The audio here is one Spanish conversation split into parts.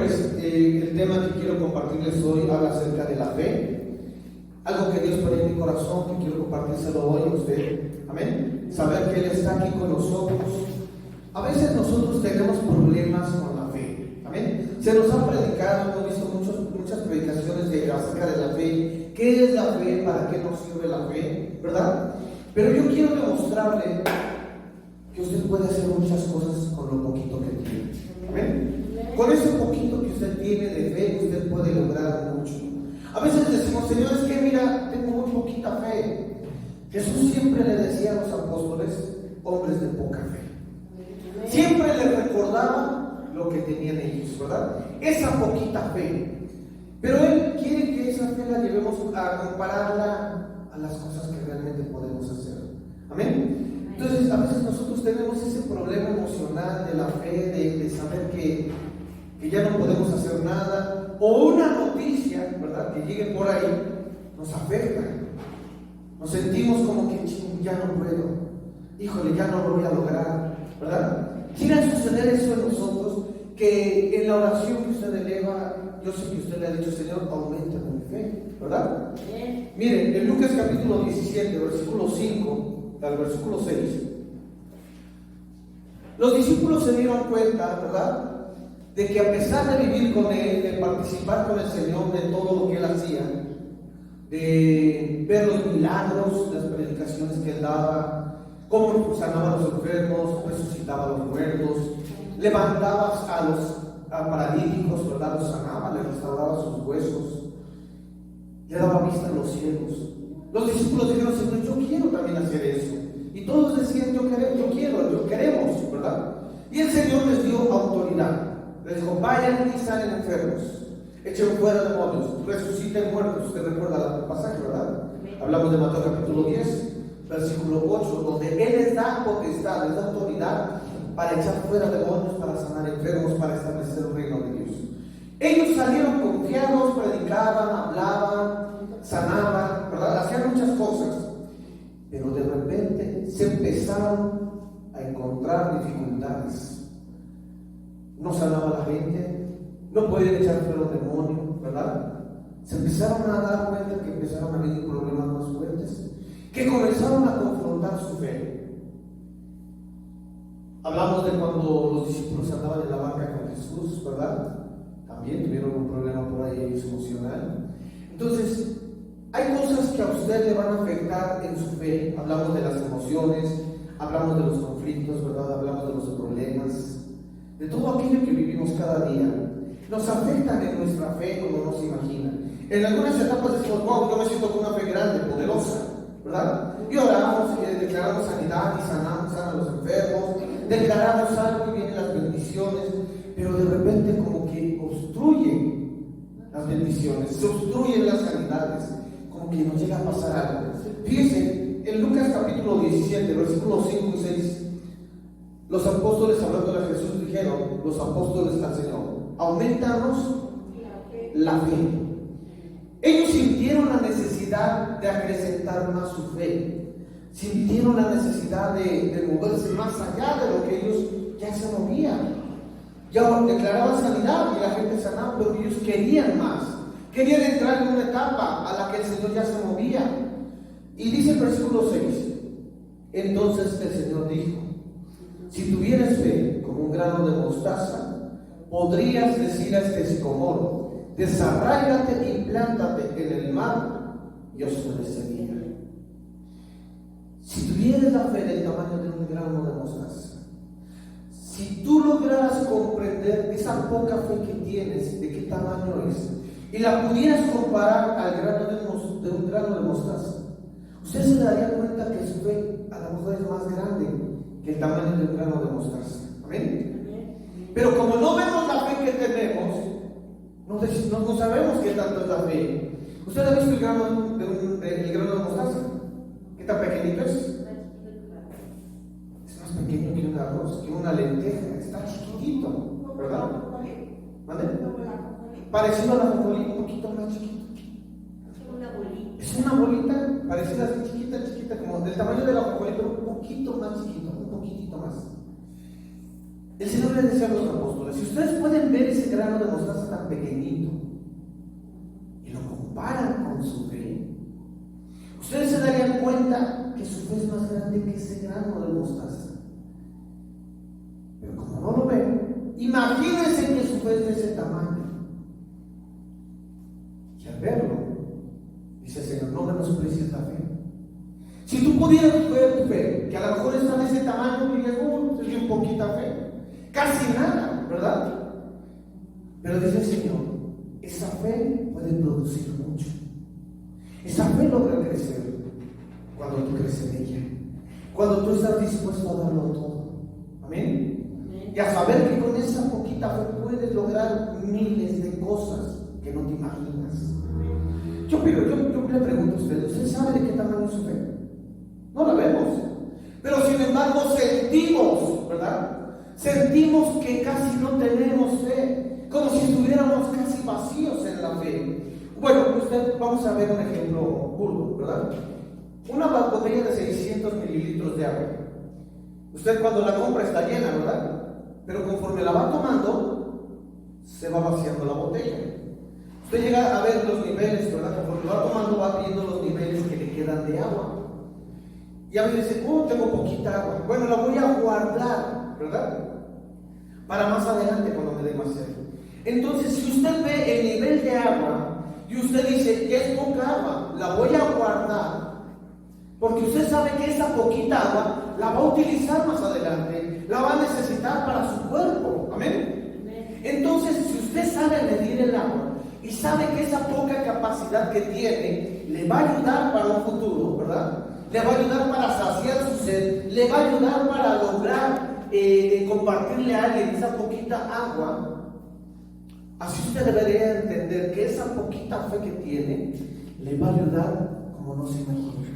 pues el tema que quiero compartirles hoy habla acerca de la fe. Algo que Dios pone en mi corazón que quiero compartírselo hoy a usted. Amén. Saber que Él está aquí con nosotros. A veces nosotros tenemos problemas con la fe. Amén. Se nos ha predicado, hemos visto muchas predicaciones acerca de la fe. ¿Qué es la fe? ¿Para qué nos sirve la fe? ¿Verdad? Pero yo quiero demostrarle que usted puede hacer muchas cosas con lo poquito que tiene. Amén. Con ese poquito que usted tiene de fe, usted puede lograr mucho. A veces decimos, Señor, es que mira, tengo muy poquita fe. Jesús siempre le decía a los apóstoles, hombres de poca fe. Siempre les recordaba lo que tenían ellos, ¿verdad? Esa poquita fe. Pero Él quiere que esa fe la llevemos a compararla a las cosas que realmente podemos hacer. Amén. Entonces, a veces nosotros tenemos ese problema emocional de la fe, de saber que ya no podemos hacer nada, o una noticia, ¿verdad?, que llegue por ahí, nos afecta. Nos sentimos como que ya no puedo, híjole, ya no lo voy a lograr, ¿verdad? Quiere suceder eso en nosotros, que en la oración que usted eleva, yo sé que usted le ha dicho, Señor, aumenta mi fe, ¿verdad? Miren, en Lucas capítulo 17, versículo 5 al versículo 6, los discípulos se dieron cuenta, ¿verdad?, de que a pesar de vivir con Él, de participar con el Señor, de todo lo que Él hacía, de ver los milagros, las predicaciones que Él daba, cómo sanaba a los enfermos, resucitaba a los muertos, levantaba a los paralíticos, ¿verdad?, los sanaba, les restauraba sus huesos, le daba vista a los ciegos. Los discípulos dijeron, Señor, yo quiero también hacer eso. Y todos decían, yo queremos, ¿verdad? Y el Señor les dio autoridad. Les dijo, vayan y sanen enfermos, echen fuera demonios, resuciten muertos. Usted recuerda el pasaje, ¿verdad? Hablamos de Mateo capítulo 10, versículo 8, donde Él les da potestad, les da autoridad para echar fuera demonios, para sanar enfermos, para establecer el reino de Dios. Ellos salieron confiados, predicaban, hablaban, sanaban, ¿verdad? Hacían muchas cosas, pero de repente se empezaron a encontrar dificultades. No sanaba la gente, no podían echar fuera los demonios, ¿verdad? Se empezaron a dar cuenta que empezaron a venir problemas más fuertes, que comenzaron a confrontar su fe. Hablamos de cuando los discípulos andaban en la barca con Jesús, ¿verdad? También tuvieron un problema por ahí emocional. Entonces, hay cosas que a usted le van a afectar en su fe. Hablamos de las emociones, hablamos de los conflictos, ¿verdad? Hablamos de los problemas, de todo aquello que vivimos cada día. Nos afectan en nuestra fe como no se imagina. En algunas etapas decimos, wow, yo me siento con una fe grande, poderosa, ¿verdad? Y oramos y declaramos sanidad y sanamos a los enfermos, declaramos algo y vienen las bendiciones, pero de repente como que obstruyen las bendiciones, se obstruyen las sanidades, como que nos llega a pasar algo. Fíjense, en Lucas capítulo 17, versículos 5 y 6, los apóstoles, hablando de Jesús, dijeron, los apóstoles al Señor, aumentanos la fe. Ellos sintieron la necesidad de acrecentar más su fe, sintieron la necesidad de moverse más allá de lo que ellos ya se movían. Ya declaraban sanidad y la gente sanaba, pero ellos querían más, querían entrar en una etapa a la que el Señor ya se movía. Y dice el versículo 6, entonces el Señor dijo, si tuvieras fe como un grano de mostaza, podrías decir a este sicómoro, desarráigate y plántate en el mar, y os obedecería. Si tuvieras la fe del tamaño de un grano de mostaza, si tú lograras comprender esa poca fe que tienes, de qué tamaño es, y la pudieras comparar al grano de un grano de mostaza, usted se daría cuenta que su fe a lo mejor es más grande que el tamaño de un grano de mostaza. Amén. Pero como no vemos la fe que tenemos, no sabemos qué tanto es la fe. ¿Usted ha visto el grano de mostaza? ¿Qué tan pequeñito es? Es más pequeño que un arroz, que una lenteja. Está chiquitito, ¿verdad? ¿Vale? Parecido a la ajonjolí, un poquito más chiquito. Es una bolita parecida así chiquita, como del tamaño de la ajonjolí, pero un poquito más chiquito, un poquitito más. El Señor le decía a los apóstoles, apóstoles, si ustedes pueden ver ese grano de mostaza tan pequeñito y lo comparan con su fe, ustedes se darían cuenta que su fe es más grande que ese grano de mostaza. Pero como no lo ven, imagínense que su fe es de ese tamaño. Y al verlo, dice el Señor, no menosprecies la fe. Si tú pudieras ver tu fe, que a lo mejor está de ese tamaño, dirías, es bien poquita fe, casi nada, ¿verdad? Pero dice el Señor, esa fe puede producir mucho. Esa fe logra crecer cuando tú creces en ella, cuando tú estás dispuesto a darlo todo. Amén. Y a saber que con esa poquita fe puedes lograr miles de cosas que no te imaginas. Yo le pregunto a ¿usted sabe de qué tamaño es su fe? No la vemos, pero sin embargo sentimos, ¿verdad? Sentimos que casi no tenemos fe, como si estuviéramos casi vacíos en la fe. Bueno, vamos a ver un ejemplo burdo, ¿verdad? Una botella de 600 mililitros de agua. Usted cuando la compra está llena, ¿verdad? Pero conforme la va tomando, se va vaciando la botella. Usted llega a ver los niveles, ¿verdad? Conforme va tomando, va viendo los niveles que le quedan de agua. Y a veces dice, tengo poquita agua. Bueno, la voy a guardar, ¿verdad? Para más adelante cuando me dé más sed. Entonces, si usted ve el nivel de agua y usted dice, que es poca agua, la voy a guardar, porque usted sabe que esa poquita agua la va a utilizar más adelante, la va a necesitar para su cuerpo. Amén. Entonces, si usted sabe medir el agua y sabe que esa poca capacidad que tiene le va a ayudar para un futuro, ¿verdad? Le va a ayudar para saciar su sed, le va a ayudar para lograr compartirle a alguien esa poquita agua. Así usted debería entender que esa poquita fe que tiene le va a ayudar como no se imagina.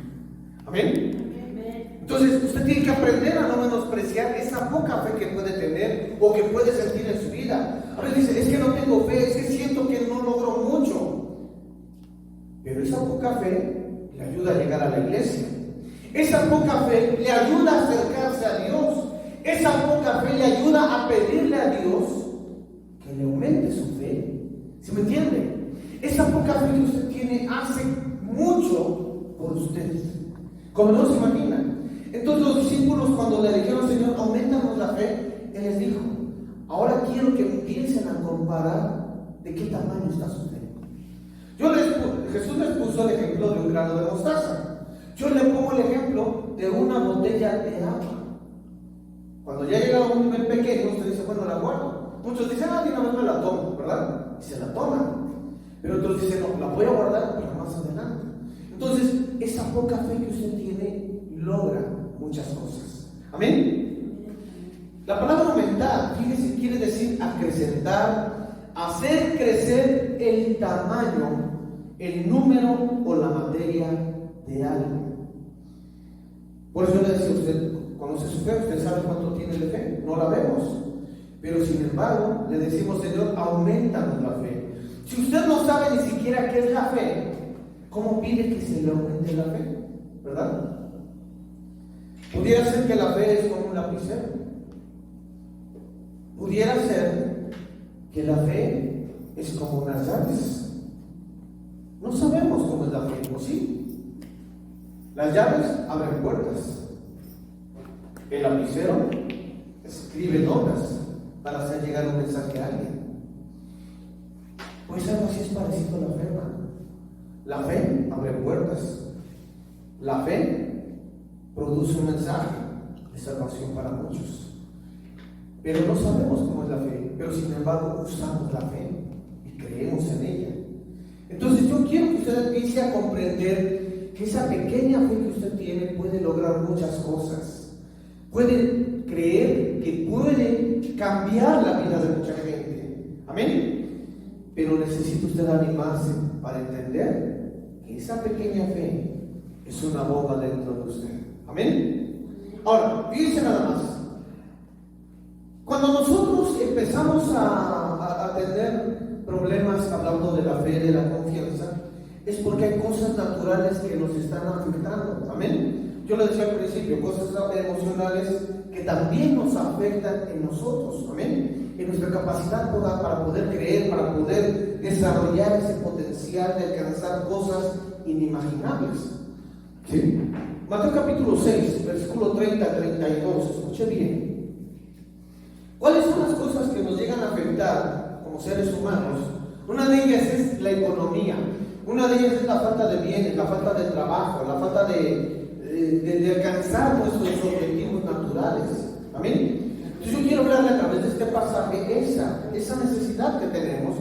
Amén. Entonces usted tiene que aprender a no menospreciar esa poca fe que puede tener o que puede sentir en su vida. A veces dice, es que no tengo fe, es que siento que no logro mucho. Pero esa poca fe le ayuda a llegar a la iglesia. Esa poca fe le ayuda a acercarse a Dios. Esa poca fe le ayuda a pedirle a Dios que le aumente su fe. ¿Sí me entiende? Esa poca fe que usted tiene hace mucho por usted, como no se imagina. Entonces los discípulos, cuando le dijeron, Señor, aumentanos la fe, Él les dijo, ahora quiero que empiecen a comparar de qué tamaño está su fe. Jesús les puso el ejemplo de un grano de mostaza. Yo le pongo el ejemplo de una botella de agua. Cuando ya llega a un nivel pequeño, usted dice, bueno, la guardo. Muchos dicen, de una vez me la tomo, ¿verdad? Y se la toman. Pero otros dicen, no, la voy a guardar para más adelante. Entonces, esa poca fe que usted tiene logra muchas cosas. Amén. La palabra aumentar, fíjese, quiere decir acrecentar, hacer crecer el tamaño, el número o la materia de algo. Por eso le decía, usted conoce su fe, usted sabe cuánto tiene de fe, no la vemos, pero sin embargo le decimos, Señor, aumentanos la fe. Si usted no sabe ni siquiera qué es la fe, ¿cómo pide que se le aumente la fe? ¿Verdad? Pudiera ser que la fe es como un lapicero. Pudiera ser que la fe es como unas llaves. No sabemos cómo es la fe, ¿o sí? Las llaves abren puertas. El lapicero escribe notas para hacer llegar un mensaje a alguien. Pues algo así es parecido a la fe, hermano. La fe abre puertas. La fe produce un mensaje de salvación para muchos. Pero no sabemos cómo es la fe, pero sin embargo usamos la fe y creemos en ella. Entonces yo quiero que usted empiece a comprender que esa pequeña fe que usted tiene puede lograr muchas cosas. Puede creer que puede cambiar la vida de mucha gente. Amén. Pero necesita usted animarse para entender que esa pequeña fe es una bomba dentro de usted. Amén. Ahora, fíjense nada más. Cuando nosotros empezamos a tener problemas hablando de la fe, de la confianza, es porque hay cosas naturales que nos están afectando. Amén. Yo le decía al principio, cosas emocionales que también nos afectan en nosotros. Amén. en nuestra capacidad para poder creer, para poder desarrollar ese potencial de alcanzar cosas inimaginables. ¿Sí? Mateo capítulo 6, versículo 30 al 32, escuche bien. ¿Cuáles son las cosas que nos llegan a afectar como seres humanos? Una de ellas es la economía, una de ellas es la falta de bienes, la falta de trabajo, la falta de alcanzar nuestros objetivos naturales. ¿Amén? Entonces yo quiero hablarle a través de este pasaje esa necesidad que tenemos,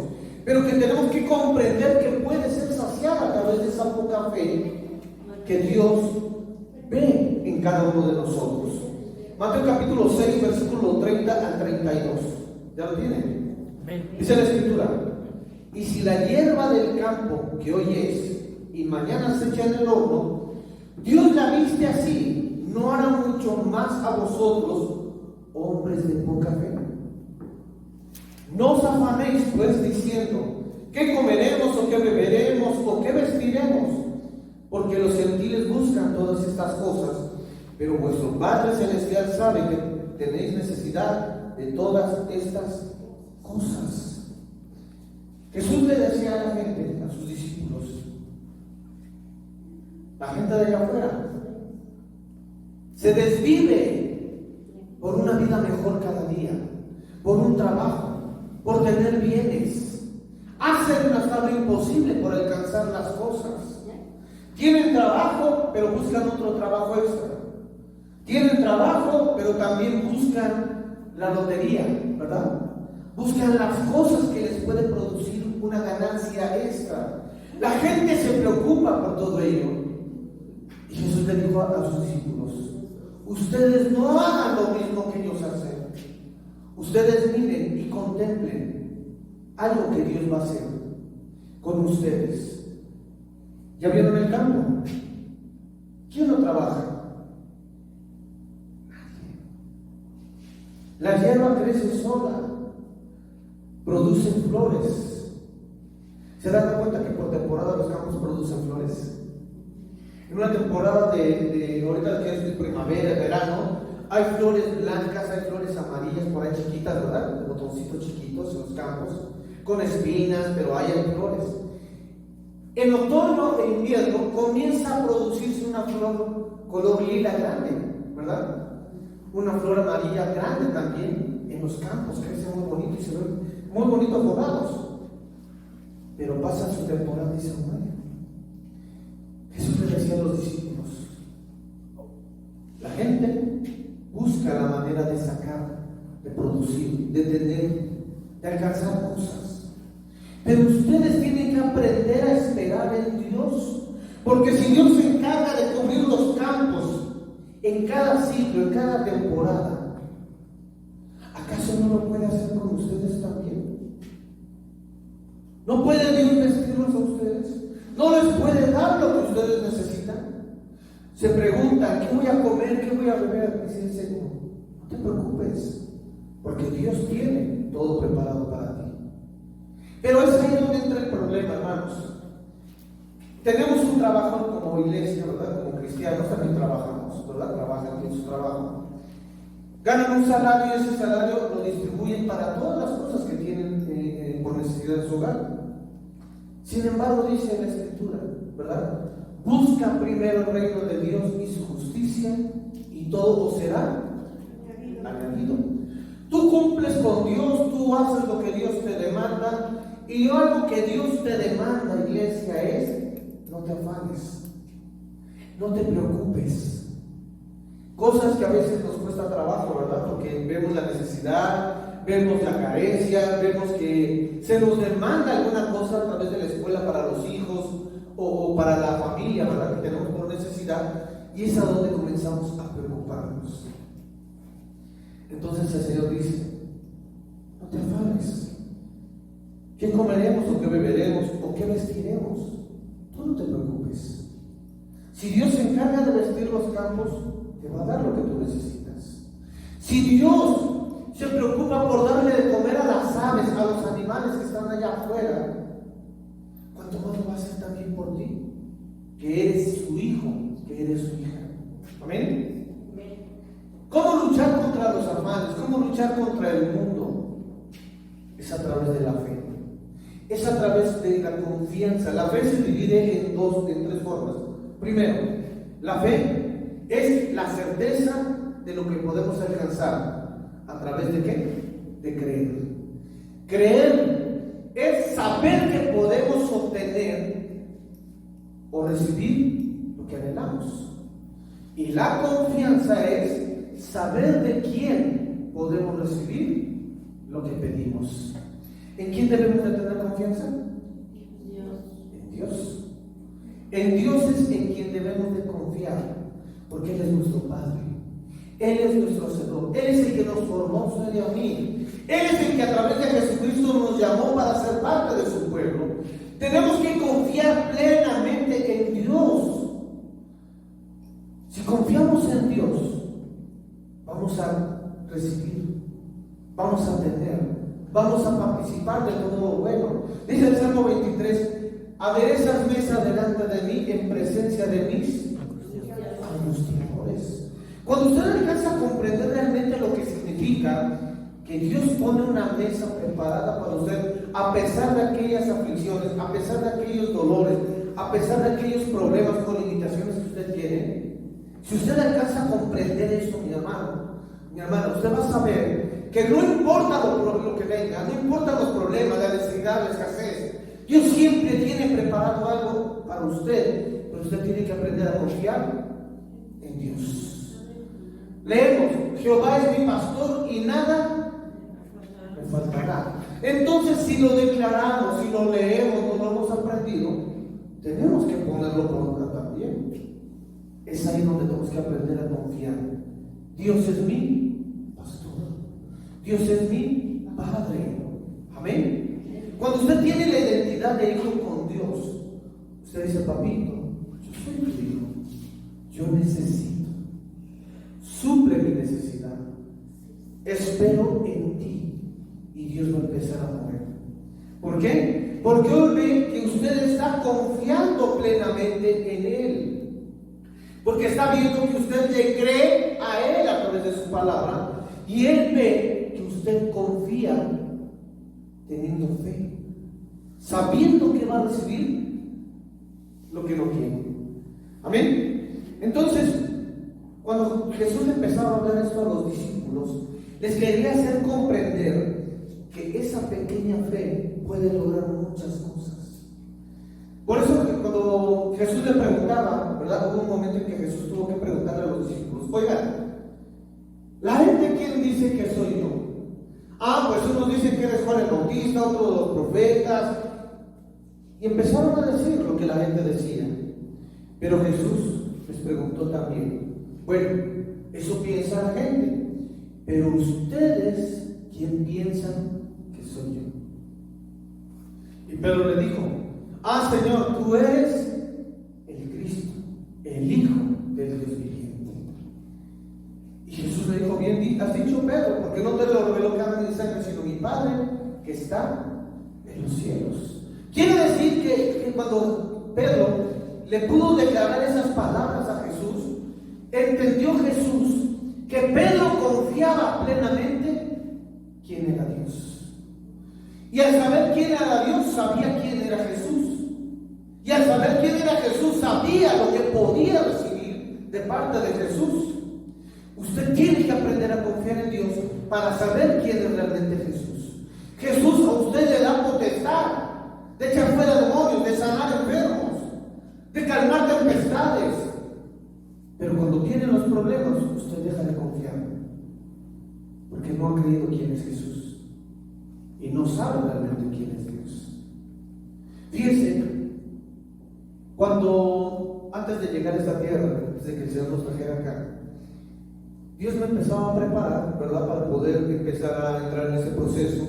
pero que tenemos que comprender que puede ser saciada a través de esa poca fe que Dios ve en cada uno de nosotros. Mateo capítulo 6, versículo 30 al 32. ¿Ya lo tienen? Dice la escritura: y si la hierba del campo que hoy es y mañana se echa en el horno, Dios la viste así, ¿no hará mucho más a vosotros, hombres de poca fe? No os afanéis pues diciendo: ¿qué comeremos o qué beberemos o qué vestiremos? Porque los gentiles buscan todas estas cosas, pero vuestro Padre Celestial sabe que tenéis necesidad de todas estas cosas. Jesús le decía a la gente, a sus discípulos, la gente de allá afuera se desvive por una vida mejor cada día, por un trabajo, por tener bienes, hacen hasta lo imposible por alcanzar las cosas. Tienen trabajo, pero buscan otro trabajo extra. Tienen trabajo, pero también buscan la lotería, ¿verdad? Buscan las cosas que les puede producir una ganancia extra. La gente se preocupa por todo ello. Y Jesús le dijo a sus discípulos: ustedes no hagan lo mismo que ellos hacen. Ustedes miren y contemplen algo que Dios va a hacer con ustedes. ¿Ya vieron el campo? ¿Quién no trabaja? Nadie. La hierba crece sola, produce flores. ¿Se dan cuenta que por temporada los campos producen flores? En una temporada de ahorita que es primavera, verano, hay flores blancas, hay flores amarillas por ahí chiquitas, ¿verdad? Botoncitos chiquitos en los campos, con espinas, pero hay flores. En otoño e invierno comienza a producirse una flor color lila grande, ¿verdad? Una flor amarilla grande también en los campos, crece muy bonito y se ven muy bonitos bordados. Pero pasa su temporada y se muere. Jesús le decía a los discípulos: la gente busca la manera de sacar, de producir, de tener, de alcanzar cosas. Pero ustedes tienen que aprender a esperar en Dios, porque si Dios se encarga de cubrir los campos en cada ciclo, en cada temporada, ¿acaso no lo puede hacer con ustedes también? ¿No puede Dios vestirlos a ustedes? ¿No les puede dar lo que ustedes necesitan? Se preguntan: ¿qué voy a comer? ¿Qué voy a beber? Dice el Señor: no te preocupes, porque Dios tiene todo preparado para ti. Pero es ahí donde entra el problema, hermanos. Tenemos un trabajo como iglesia, ¿verdad? Como cristianos también trabajamos, ¿verdad? Trabajan en su trabajo. Ganan un salario y ese salario lo distribuyen para todas las cosas que tienen por necesidad de su hogar. Sin embargo, dice la Escritura, ¿verdad? Busca primero el reino de Dios y su justicia, y todo os será añadido. Tú cumples con Dios, tú haces lo que Dios te demanda. Y algo que Dios te demanda, iglesia, es: no te afanes, no te preocupes. Cosas que a veces nos cuesta trabajo, ¿verdad? Porque vemos la necesidad, vemos la carencia, vemos que se nos demanda alguna cosa a través de la escuela para los hijos o para la familia, ¿verdad? Que tenemos por necesidad, y es a donde comenzamos a preocuparnos. Entonces el Señor dice: no te afanes. ¿Qué comeremos o qué beberemos o qué vestiremos? Tú no te preocupes. Si Dios se encarga de vestir los campos, te va a dar lo que tú necesitas. Si Dios se preocupa por darle de comer a las aves, a los animales que están allá afuera, ¿cuánto más lo va a hacer también por ti? Que eres su hijo, que eres su hija. ¿Amén? ¿Cómo luchar contra los afales? ¿Cómo luchar contra el mundo? es a través de la fe. Es a través de la confianza. La fe se divide en tres formas. Primero, la fe es la certeza de lo que podemos alcanzar. ¿A través de qué? De creer. Creer es saber que podemos obtener o recibir lo que anhelamos. Y la confianza es saber de quién podemos recibir lo que pedimos. ¿En quién debemos de tener confianza? En Dios. En Dios es en quien debemos de confiar, porque Él es nuestro Padre. Él es nuestro Hacedor. Él es el que nos formó a usted y a mí. Él es el que a través de Jesucristo nos llamó para ser parte de su pueblo. Tenemos que confiar plenamente en Dios. Si confiamos en Dios, vamos a recibir, vamos a tener, vamos a participar de todo lo bueno. Dice el Salmo 23: aderezas mesa delante de mí en presencia de mis angustiadores. Cuando usted alcanza a comprender realmente lo que significa que Dios pone una mesa preparada para usted, a pesar de aquellas aflicciones, a pesar de aquellos dolores, a pesar de aquellos problemas o limitaciones que usted tiene, si usted alcanza a comprender eso, mi hermano, usted va a saber que no importa lo que venga, no importa los problemas, la necesidad, la escasez, Dios siempre tiene preparado algo para usted, pero usted tiene que aprender a confiar en Dios. Leemos: Jehová es mi pastor y nada me faltará. Entonces, si lo declaramos, si lo leemos, no lo hemos aprendido, tenemos que ponerlo por obra también. Es ahí donde tenemos que aprender a confiar. Dios es mi pastor. Dios es mi Padre. Amén. Cuando usted tiene la identidad de hijo con Dios, usted dice: papito, yo soy tu hijo, yo necesito, suple mi necesidad, espero en ti, y Dios va a empezar a mover. ¿Por qué? Porque hoy ve que usted está confiando plenamente en Él. Porque está viendo que usted le cree a Él a través de su palabra, y Él ve que usted confía teniendo fe, sabiendo que va a recibir lo que no quiere. Amén. Entonces, cuando Jesús empezaba a hablar esto a los discípulos, les quería hacer comprender que esa pequeña fe puede lograr muchas cosas. Por eso que cuando Jesús le preguntaba, ¿verdad? Hubo un momento en que Jesús tuvo que preguntarle a los discípulos: oigan, ¿la gente quién dice que soy yo? Pues unos dicen que eres Juan el Bautista, otros los profetas. Y empezaron a decir lo que la gente decía. Pero Jesús les preguntó también: bueno, eso piensa la gente, pero ustedes, ¿quién piensan que soy yo? Y Pedro le dijo: Señor, tú eres el Cristo, el Hijo del Dios viviente. Y Jesús le dijo: bien has dicho, Pedro, porque no te lo reveló carne ni sangre, sino mi Padre que está en los cielos. Quiere decir que cuando Pedro le pudo declarar esas palabras a Jesús, entendió Jesús que Pedro confiaba plenamente quién era Dios. Y al saber quién era Dios, sabía quién era Jesús. Y al saber quién era Jesús, sabía lo que podía recibir de parte de Jesús. Usted tiene que aprender a confiar en Dios para saber quién es realmente Jesús. Jesús a usted le da potestad de echar fuera demonios, de sanar enfermos, de calmar tempestades. Pero cuando tiene los problemas, usted deja de confiar, porque no ha creído quién es Jesús y no sabe realmente quién es Dios. Fíjense, cuando antes de llegar a esta tierra, antes de que el Señor nos trajera acá, Dios me empezaba a preparar, ¿verdad?, para poder empezar a entrar en ese proceso.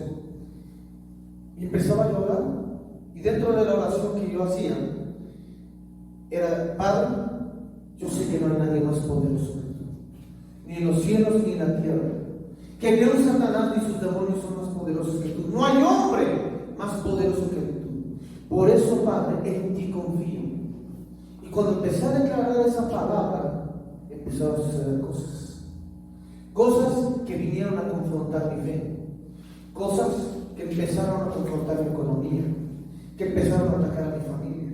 Y empezaba a orar. Y dentro de la oración que yo hacía, era: Padre, yo sé que no hay nadie más poderoso que tú, ni en los cielos ni en la tierra, que ni un Satanás ni sus demonios son más poderosos que tú. No hay hombre más poderoso que tú. Por eso, Padre, en ti confío. Y cuando empecé a declarar esa palabra, empezaron a suceder cosas que vinieron a confrontar mi fe, cosas que empezaron cortar mi economía, que empezaron a atacar a mi familia.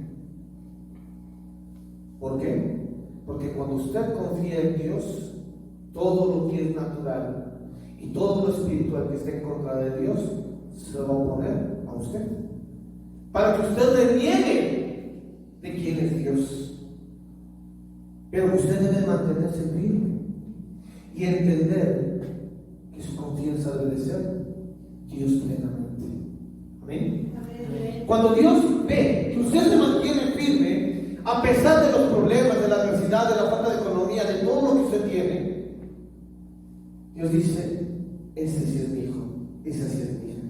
¿Por qué? Porque cuando usted confía en Dios, todo lo que es natural y todo lo espiritual que esté en contra de Dios se va a oponer a usted, para que usted le niegue de quién es Dios. Pero usted debe mantenerse firme y entender que su confianza debe ser Dios plenamente. Amén. Cuando Dios ve que usted se mantiene firme a pesar de los problemas, de la adversidad, de la falta de economía, de todo lo que usted tiene, Dios dice: ese sí es mi hijo, esa sí es mi hija.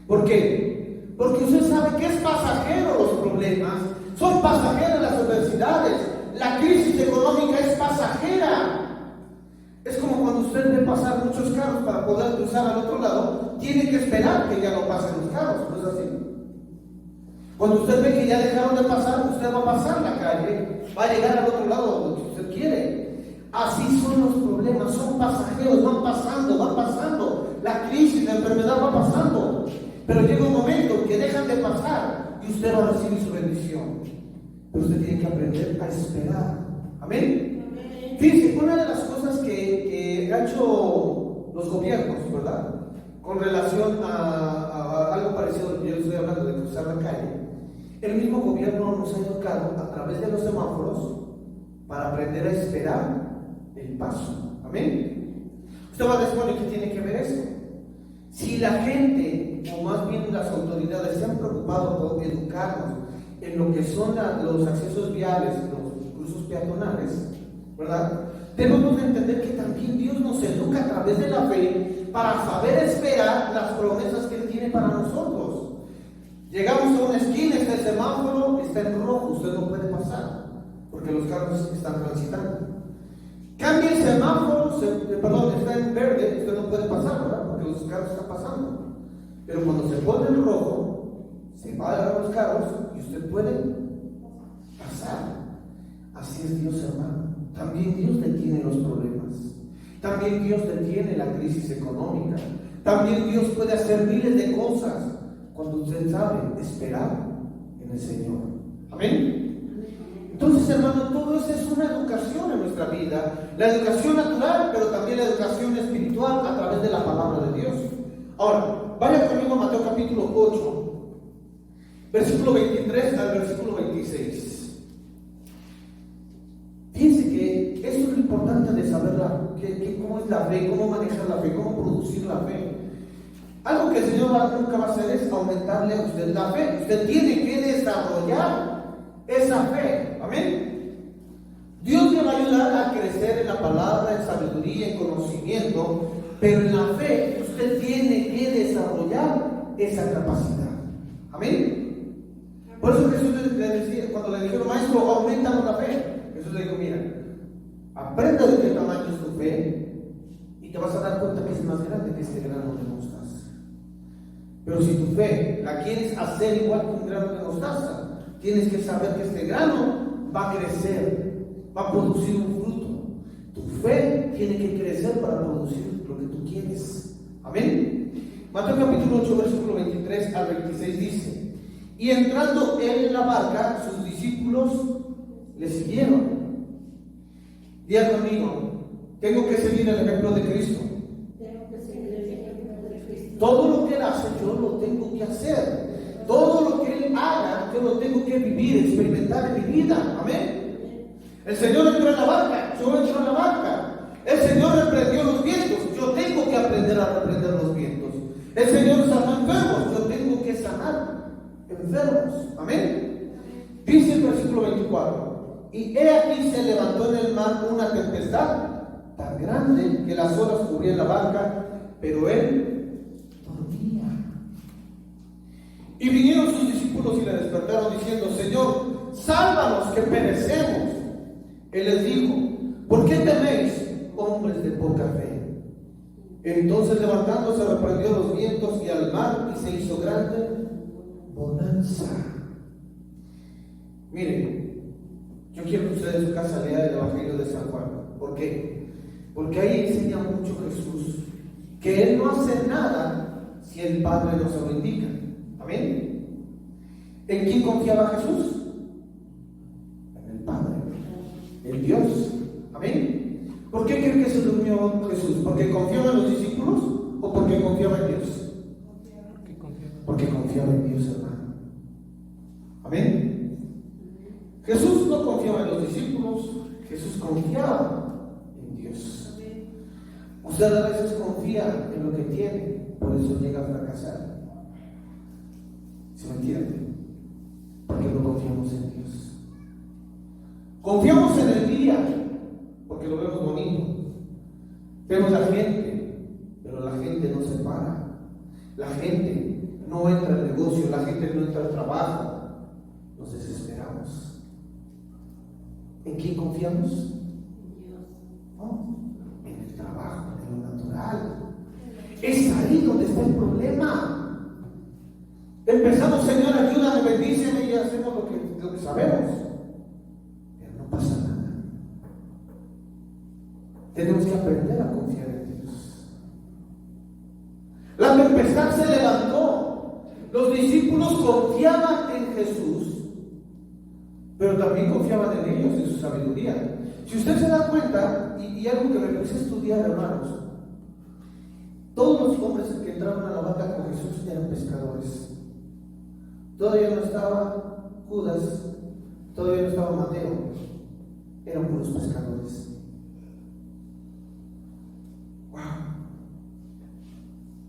¿Por qué? Porque usted sabe que es pasajero los problemas, son pasajeras las adversidades, la crisis económica es pasajera. Es como cuando usted ve pasar muchos carros para poder cruzar al otro lado, tiene que esperar que ya no pasen los carros, ¿no es así? Cuando usted ve que ya dejaron de pasar, usted va a pasar la calle, va a llegar al otro lado donde usted quiere. Así son los problemas, son pasajeros, van pasando, la crisis, la enfermedad va pasando, pero llega un momento que dejan de pasar y usted va a recibir su bendición. Pero usted tiene que aprender a esperar. Amén. Fíjense, una de las cosas que han hecho los gobiernos, ¿verdad?, con relación a algo parecido a lo que yo estoy hablando de cruzar la calle, el mismo gobierno nos ha educado a través de los semáforos para aprender a esperar el paso. Amén. Usted va a decir: bueno, ¿qué tiene que ver eso? Si la gente, o más bien las autoridades, se han preocupado por educarnos en lo que son los accesos viales, los cruces peatonales, ¿verdad?, debemos entender que también Dios nos educa a través de la fe para saber esperar las promesas que Él tiene para nosotros. Llegamos a una esquina, está el semáforo, está en rojo, usted no puede pasar porque los carros están transitando. Cambia el semáforo, está en verde, usted no puede pasar, ¿verdad?, porque los carros están pasando. Pero cuando se pone en rojo, se paran los carros y usted puede pasar. Así es Dios, hermano. También Dios detiene los problemas. También Dios detiene la crisis económica. También Dios puede hacer miles de cosas cuando usted sabe esperar en el Señor. Amén. Entonces, hermano, todo eso es una educación en nuestra vida. La educación natural, pero también la educación espiritual a través de la palabra de Dios. Ahora, vaya conmigo a Mateo capítulo 8, versículo 23 al versículo 26. Fíjense que eso es lo importante de saber cómo es la fe, cómo manejar la fe, cómo producir la fe. Algo que el Señor nunca va a hacer es aumentarle a usted la fe. Usted tiene que desarrollar esa fe. Amén. Dios le va a ayudar a crecer en la palabra, en sabiduría, en conocimiento, pero en la fe usted tiene que desarrollar esa capacidad. Amén. Por eso Jesús le decía, cuando le dijeron: maestro, aumentanos la fe, Jesús le dijo: mira, aprenda de qué tamaño es tu fe y te vas a dar cuenta que es más grande que este grano de mostaza. Pero si tu fe la quieres hacer igual que un grano de mostaza, tienes que saber que este grano va a crecer, va a producir un fruto. Tu fe tiene que crecer para producir lo que tú quieres. Amén. Mateo capítulo 8, versículo 23 al 26 dice: y entrando él en la barca, sus discípulos le siguieron. Diga conmigo: tengo que seguir el ejemplo de Cristo. Todo lo que Él hace, yo lo tengo que hacer. Todo lo que Él haga, yo lo tengo que vivir, experimentar en mi vida. Amén. El Señor entró en la barca, yo entro en la barca. El Señor reprendió los vientos, yo tengo que aprender a reprender los vientos. El Señor sanó enfermos, yo tengo que sanar enfermos. Amén. Dice el versículo 24: y he aquí se levantó en el mar una tempestad tan grande que las olas cubrían la barca, pero él dormía. Y vinieron sus discípulos y le despertaron diciendo: Señor, sálvanos que perecemos. Él les dijo: ¿por qué teméis, hombres de poca fe? Entonces levantándose reprendió los vientos y al mar, y se hizo grande bonanza. Miren, yo quiero que ustedes en su casa lean el Evangelio de San Juan. ¿Por qué? Porque ahí enseña mucho Jesús que Él no hace nada si el Padre no se lo indica. Amén. ¿En quién confiaba Jesús? En el Padre, en Dios. Amén. ¿Por qué creen que se durmió Jesús? ¿Porque confiaba en los discípulos o porque confiaba en Dios? Porque confiaba en Dios, hermano. Amén. Jesús no confiaba en los discípulos, Jesús confiaba en Dios. Usted a veces confía en lo que tiene, por eso llega a fracasar. ¿Se me entiende? Porque no confiamos en Dios. Confiamos en el día, porque lo vemos bonito. Vemos la gente, pero la gente no se para. La gente no entra al negocio, la gente no entra al trabajo. Nos desesperamos. ¿En quién confiamos? No, en el trabajo, en lo natural. Es ahí donde está el problema. Empezamos, Señor, ayúdame, bendíceme y hacemos lo que sabemos. Pero no pasa nada. Tenemos que aprender a confiar en Dios. La tempestad se levantó. Los discípulos confiaban en Jesús, pero también confiaban en ellos, en su sabiduría. Si usted se da cuenta, y algo que me empecé a estudiar, hermanos, todos los hombres que entraron a la barca con Jesús eran pescadores. Todavía no estaba Judas, todavía no estaba Mateo, eran puros pescadores. Wow.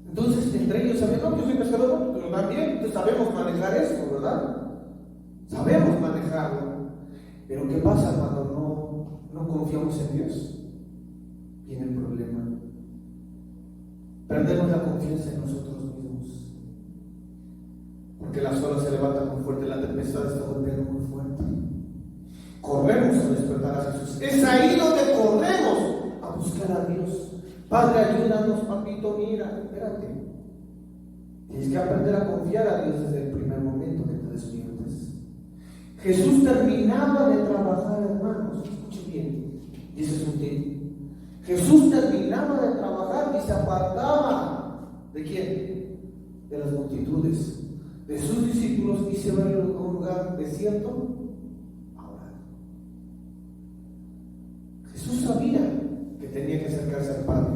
Entonces, entre ellos sabían, no, yo soy pescador, pero también sabemos manejar esto, ¿verdad? Sabemos manejarlo. Pero ¿qué pasa cuando no confiamos en Dios? Viene el problema. Perdemos la confianza en nosotros mismos. Porque las olas se levantan muy fuerte, la tempestad está golpeando muy fuerte. Corremos a despertar a Jesús. Es ahí donde corremos a buscar a Dios. Padre, ayúdanos, papito, mira, espérate. Tienes que aprender a confiar a Dios desde el primer momento que te despiertes. Jesús terminaba de trabajar, hermanos. Escuche bien, dice su tip. Jesús terminaba de trabajar y se apartaba. ¿De quién? De las multitudes, de sus discípulos, y se va a un lugar desierto a orar. Jesús sabía que tenía que acercarse al Padre,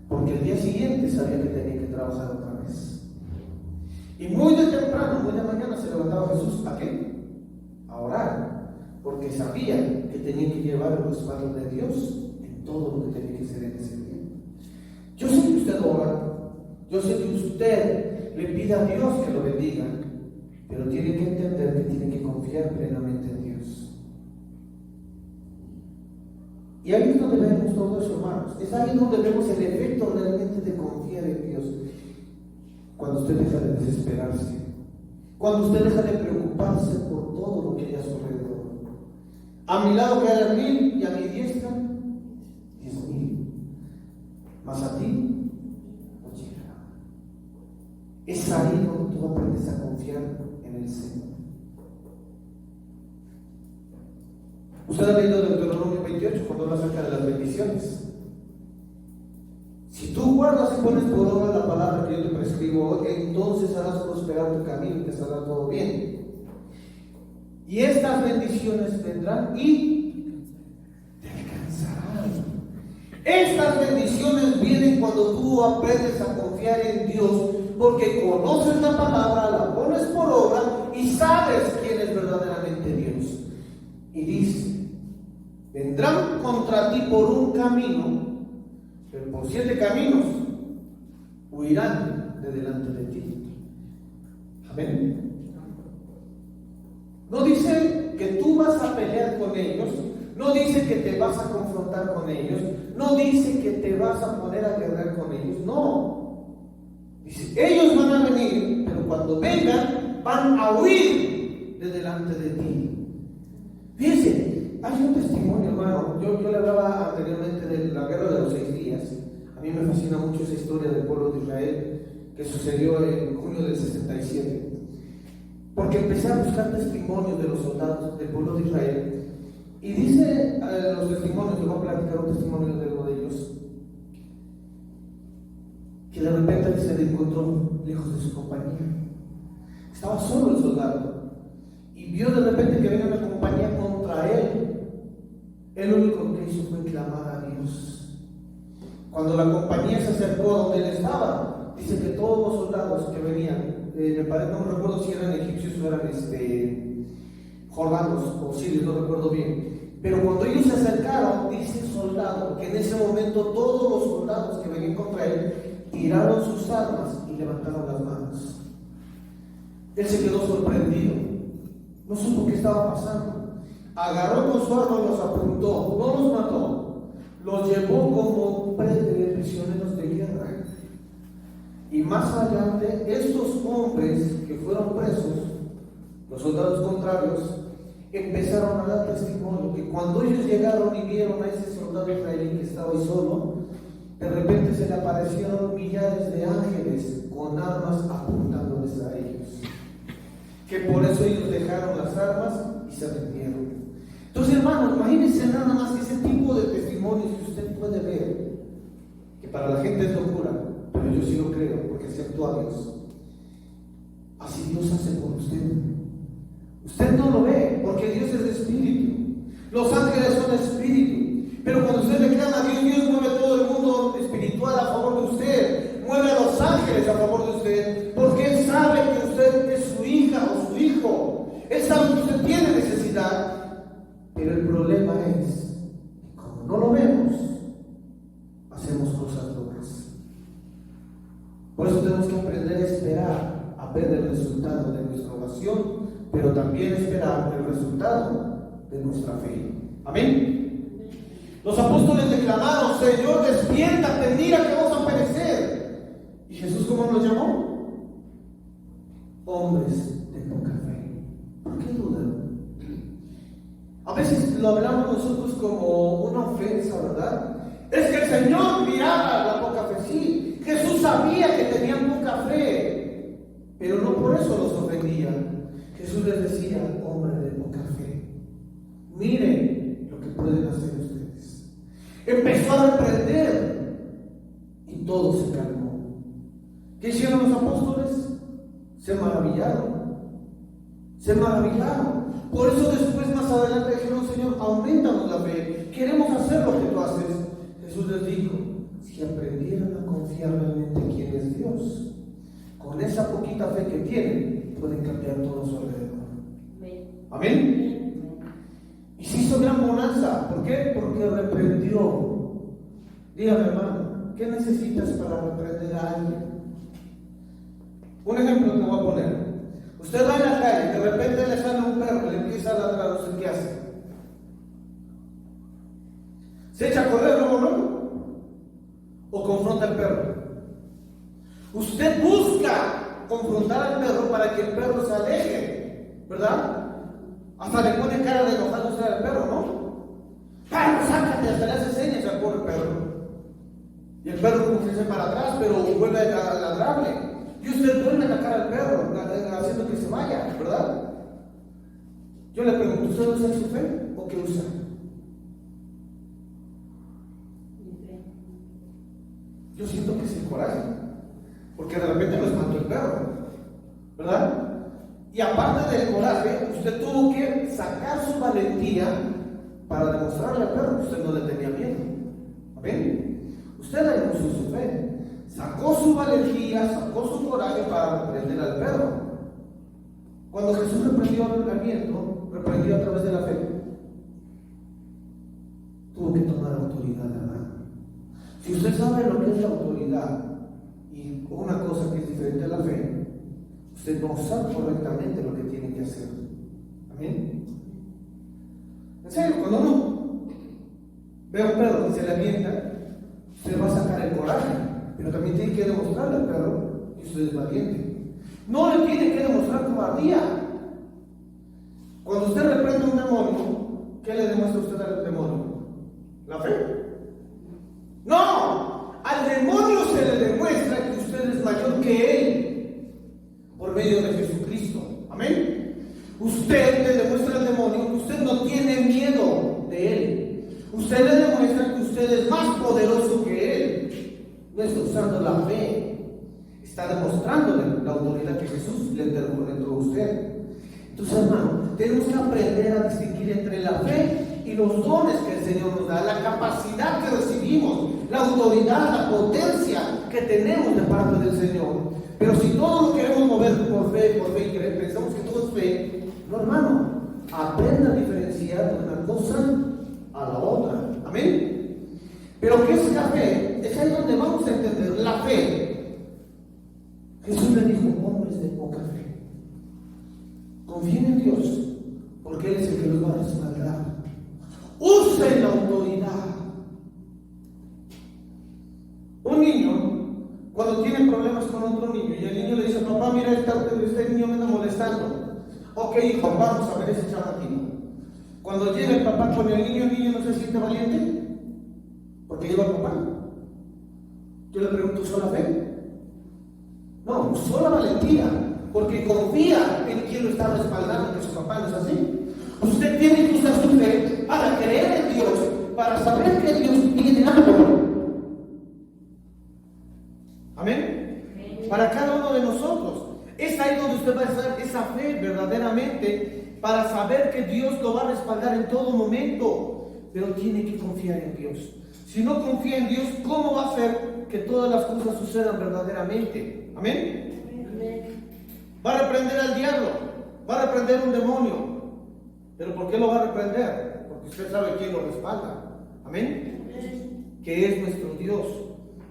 porque el día siguiente sabía que tenía que trabajar otra vez. Y muy de temprano, muy de mañana, se levantaba Jesús. ¿A qué? A orar, porque sabía que tenía que llevar el respaldo de Dios en todo lo que tenía que hacer en ese día. Yo sé que usted ora, yo sé que usted le pide a Dios que lo bendiga, pero tiene que entender que tiene que confiar plenamente en Dios. Y ahí es donde vemos todo eso, hermanos. Es ahí donde vemos el efecto realmente de confiar en Dios. Cuando usted deja de desesperarse, cuando usted deja de preocuparse por todo lo que hay a su alrededor. A mi lado quedan 1000 y a mi diestra 10,000. Mas a ti no llegará. Es ahí donde tú aprendes a confiar en el Señor. Usted ha leído Deuteronomio 28 cuando habla acerca de las bendiciones. Si tú guardas y pones por obra la palabra que yo te prescribo hoy, entonces harás prosperar tu camino y te saldrá todo bien. Y estas bendiciones vendrán y te alcanzarán. Estas bendiciones vienen cuando tú aprendes a confiar en Dios, porque conoces la palabra, la pones por obra y sabes quién es verdaderamente Dios. Y dice: vendrán contra ti por un camino, pero por 7 caminos huirán de delante de ti. Amén. No dice que tú vas a pelear con ellos, no dice que te vas a confrontar con ellos, no dice que te vas a poner a guerrear con ellos, no. Dice, ellos van a venir, pero cuando vengan, van a huir de delante de ti. Fíjense, hay un testimonio, hermano. Yo le hablaba anteriormente de la guerra de los 6 días. A mí me fascina mucho esa historia del pueblo de Israel que sucedió en junio del 67. Porque empecé a buscar testimonios de los soldados del pueblo de Israel. Y dice los testimonios, les voy a platicar un testimonio de uno de ellos, que de repente dice, le encontró lejos de su compañía. Estaba solo el soldado y vio de repente que venía una compañía contra él. Él lo único que hizo fue clamar a Dios. Cuando la compañía se acercó a donde él estaba, dice que todos los soldados que venían, me parece, no me recuerdo si eran egipcios o eran jordanos o sirios, no recuerdo bien, pero cuando ellos se acercaron, dice el soldado que en ese momento todos los soldados que venían contra él tiraron sus armas y levantaron las manos. Él se quedó sorprendido, no supo qué estaba pasando. Agarró con su arma y los apuntó, no los mató, los llevó como prisioneros de guerra. Y más adelante, estos hombres que fueron presos, los soldados contrarios, empezaron a dar testimonio que cuando ellos llegaron y vieron a ese soldado israelí que estaba ahí solo, de repente se le aparecieron millares de ángeles con armas apuntándoles a ellos. Que por eso ellos dejaron las armas y se rindieron. Entonces, hermanos, imagínense nada más ese tipo de testimonios que usted puede ver, que para la gente es locura, pero yo sí lo creo, porque acepto a Dios. Así Dios hace por usted. Usted no lo ve, porque Dios es espíritu. Los ángeles son espíritu. Pero cuando usted le clama a Dios, Dios mueve todo el mundo espiritual a favor de usted. Mueve a los ángeles a favor de usted, porque Él sabe que usted es su hija o su hijo. Él sabe que usted tiene necesidad. Pero el problema es que como no lo vemos, hacemos cosas locas. Por eso tenemos que aprender a esperar a ver el resultado de nuestra oración, pero también esperar el resultado de nuestra fe. Amén. Los apóstoles declamaron: Señor, despiértate, mira que vamos a perecer. ¿Y Jesús cómo los llamó? Hombres de poca fe. ¿Por qué dudan? A veces lo hablamos nosotros como una ofensa, ¿verdad? Es que el Señor miraba la poca fe. Sí, Jesús sabía que tenían poca fe, pero no por eso los ofendía. Jesús les decía: hombre de poca fe, miren lo que pueden hacer ustedes. Empezó a reprender y todo se calmó. ¿Qué hicieron los apóstoles? Se maravillaron. Se maravillaron. Por eso después, más adelante, dijeron: Señor, aumentanos la fe, queremos hacer lo que tú haces. Jesús les dijo: si aprendieran a confiar realmente en quién es Dios, con esa poquita fe que tienen, pueden cambiar todo su alrededor. Amén. Y se hizo gran bonanza. ¿Por qué? Porque reprendió. Dígame, hermano, ¿qué necesitas para reprender a alguien? Un ejemplo te voy a poner. Usted va en la calle, de repente le sale un perro, le empieza a ladrar, ¿usted qué hace? ¿Se echa a correr luego, no? ¿O confronta al perro? Usted busca confrontar al perro para que el perro se aleje, ¿verdad? Hasta le pone cara de enojado usted al perro, ¿no? ¡Perro, sácate! Hasta le hace señas al pobre perro. Y el perro como que se para atrás, pero vuelve a ladrarle. Y usted vuelve a atacar al perro, haciendo que se vaya, ¿verdad? Yo le pregunto: ¿usted usa su fe o qué usa? Yo siento que es el coraje, porque de repente lo espantó el perro, ¿verdad? Y aparte del coraje, usted tuvo que sacar su valentía para demostrarle al perro que usted no le tenía miedo. ¿Amén? Usted le demostró su fe. Sacó su valentía, sacó su coraje para reprender al perro. Cuando Jesús reprendió al viento, reprendió a través de la fe. Tuvo que tomar autoridad, ¿verdad? Si usted sabe lo que es la autoridad y una cosa que es diferente a la fe, usted no sabe correctamente lo que tiene que hacer. ¿Amén? En serio, cuando uno ve a un perro que se le avienta, usted va a sacar el coraje, pero también tiene que demostrarle al perro que usted es valiente. No le tiene que demostrar cobardía. Cuando usted reprende a un demonio, ¿qué le demuestra usted al demonio? ¿La fe? No, al demonio se le demuestra que usted es mayor que él por medio de Jesucristo. Amén. Usted le demuestra al demonio que usted no tiene miedo de él. Usted le demuestra que usted es más poderoso que él. No está usando la fe, está está demostrándole la autoridad que Jesús le entregó a usted. Entonces, hermano, tenemos que aprender a distinguir entre la fe y los dones que el Señor nos da, la capacidad que recibimos, la autoridad, la potencia que tenemos de parte del Señor. Pero si todo lo queremos mover por fe y creer, pensamos que todo es fe, no, hermano, aprenda a diferenciar de una cosa a la otra. Amén. Pero ¿qué es la fe? Es ahí donde vamos a entender la fe. Jesús le dijo: hombres de poca fe, confíen en Dios, porque Él es el que los va a respaldar. Usen la autoridad. Un niño, cuando tiene problemas con otro niño y el niño le dice: papá, mira, este niño me anda molestando. Ok, hijo, vamos a ver ese chamaquino. Cuando llega el papá con el niño no se siente valiente, porque lleva al papá. Yo le pregunto: ¿usó la fe? No, usó la valentía, porque confía en quien lo está respaldando, que su papá no es así. Usted tiene que usar su fe para creer en Dios, para saber que Dios tiene algo. Amén. Para cada uno de nosotros. Es ahí donde usted va a usar esa fe verdaderamente, para saber que Dios lo va a respaldar en todo momento. Pero tiene que confiar en Dios. Si no confía en Dios, ¿cómo va a hacer que todas las cosas sucedan verdaderamente? Amén. Va a reprender al diablo, va a reprender un demonio. ¿Pero por qué lo va a reprender? Porque usted sabe quién lo respalda. Amén. Que es nuestro Dios.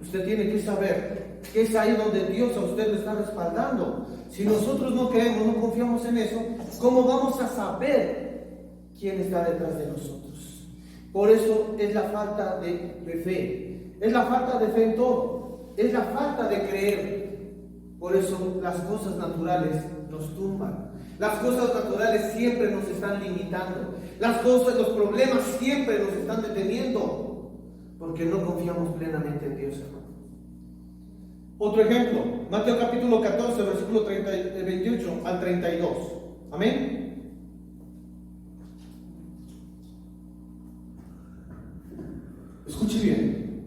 Usted tiene que saber que es ahí donde Dios a usted lo está respaldando. Si nosotros no creemos, no confiamos en eso, ¿cómo vamos a saber quién está detrás de nosotros? Por eso es la falta de fe. Es la falta de fe en todo. Es la falta de creer. Por eso las cosas naturales nos tumban. Las cosas naturales siempre nos están limitando. Las cosas, los problemas siempre nos están deteniendo. Porque no confiamos plenamente en Dios, hermano. Otro ejemplo, Mateo capítulo 14, versículo 28 al 32. Amén. Escuche bien.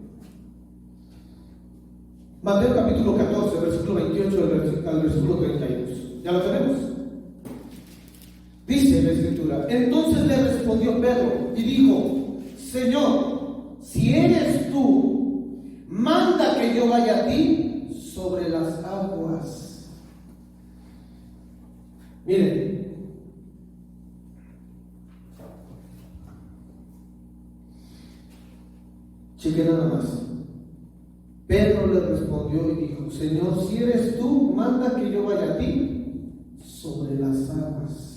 Mateo capítulo 14, versículo 28 al versículo 32. ¿Ya lo tenemos? Dice la Escritura: entonces le respondió Pedro y dijo: Señor, si eres tú, manda que yo vaya a ti sobre las aguas. Miren, chequen nada más. Pedro le respondió y dijo: Señor, si eres tú, manda que yo vaya a ti sobre las aguas.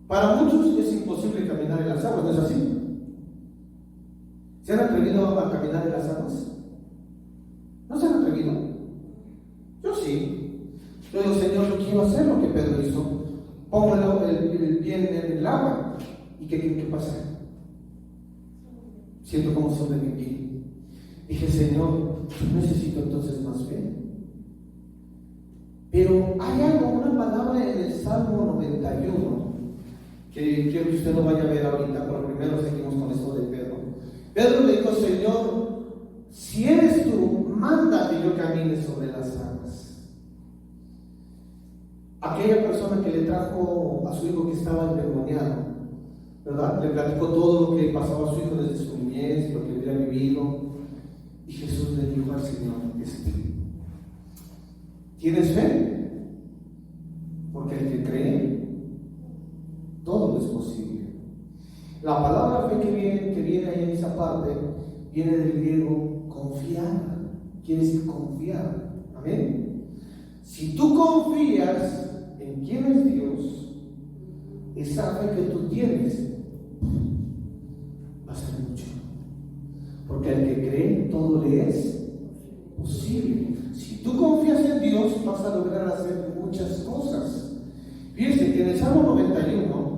Para muchos es imposible caminar en las aguas, ¿no es así? ¿Se han atrevido a caminar en las aguas? ¿No se han atrevido? Yo sí. Yo digo: Señor, yo quiero hacer lo que Pedro hizo. Pongo el pie en el agua y ¿qué pasa? Siento como sobre mi pie. Dije: Señor, yo necesito entonces más fe. Pero hay algo, una palabra en el Salmo 91 que quiero que usted lo vaya a ver ahorita, pero primero seguimos con esto de Pedro. Pedro le dijo: Señor, si eres tú, manda que yo camine sobre las aguas. Aquella persona que le trajo a su hijo que estaba endemoniado, ¿verdad? Le platicó todo lo que pasaba a su hijo desde su niñez, lo que había vivido. Y Jesús le dijo al Señor: ¿tienes fe? Porque el que cree, todo es posible. La palabra fe que viene ahí en esa parte viene del griego confiar. Quiere decir confiar. Amén. Si tú confías en quién es Dios, esa fe que tú tienes va a ser mucho. Porque al que cree, todo le es posible. Si tú confías en Dios, vas a lograr hacer muchas cosas. Fíjense que en el Salmo 91,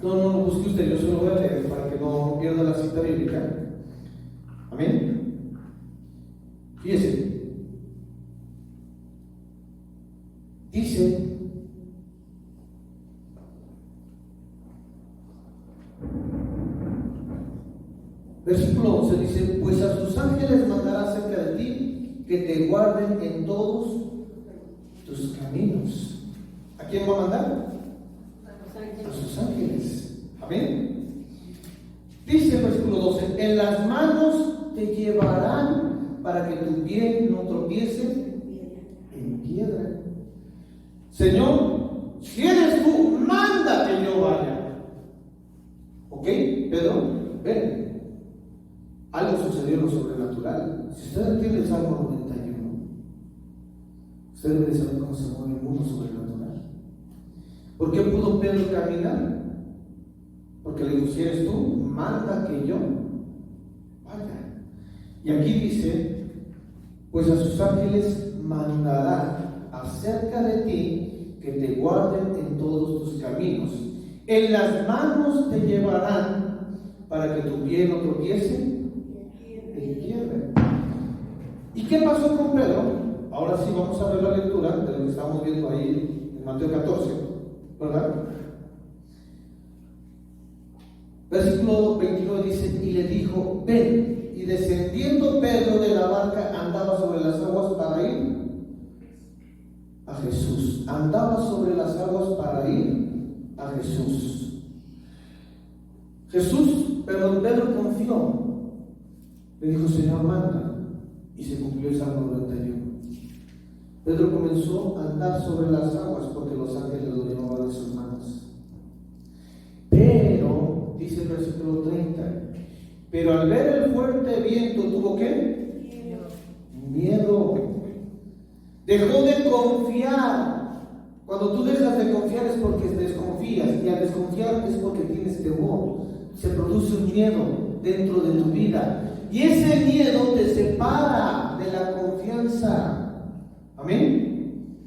no lo busque usted, yo solo voy a leer para que no pierda la cita bíblica. Amén. Fíjense. Dice: Versículo 11 dice: pues a sus ángeles mandará cerca de ti, que te guarden en todos tus caminos. ¿A quién va a mandar? A sus ángeles. Amén. Dice el versículo 12: en las manos te llevarán para que tu pie no tropiece en piedra. Señor, si eres tú, manda que yo vaya. ¿Ok, Pedro? Ven. Algo sucedió en lo sobrenatural. Si usted entiende el Salmo 91, usted debe saber cómo se mueve el mundo sobrenatural. ¿Por qué pudo Pedro caminar? Porque le dijo: si eres tú, manda que yo vaya. Y aquí dice: pues a sus ángeles mandará acerca de ti, que te guarden en todos tus caminos. En las manos te llevarán para que tu pie no tropiece en piedra. ¿Y qué pasó con Pedro? Ahora sí vamos a ver la lectura de lo que estamos viendo ahí en Mateo 14, ¿verdad? Versículo 29 dice: y le dijo: ven. Y descendiendo Pedro de la barca, andaba sobre las aguas para ir a Jesús. Andaba sobre las aguas para ir a Jesús. Pedro confió. Le dijo: Señor, manda. Y se cumplió el Salmo 91. Pedro comenzó a andar sobre las aguas porque los ángeles lo llevaban de sus manos. Pero, dice el versículo 30, pero al ver el fuerte viento, ¿tuvo qué? Miedo. Dejó de confiar. Cuando tú dejas de confiar es porque desconfías, y al desconfiar es porque tienes temor. Se produce un miedo dentro de tu vida, y ese miedo te separa de la confianza. Amén.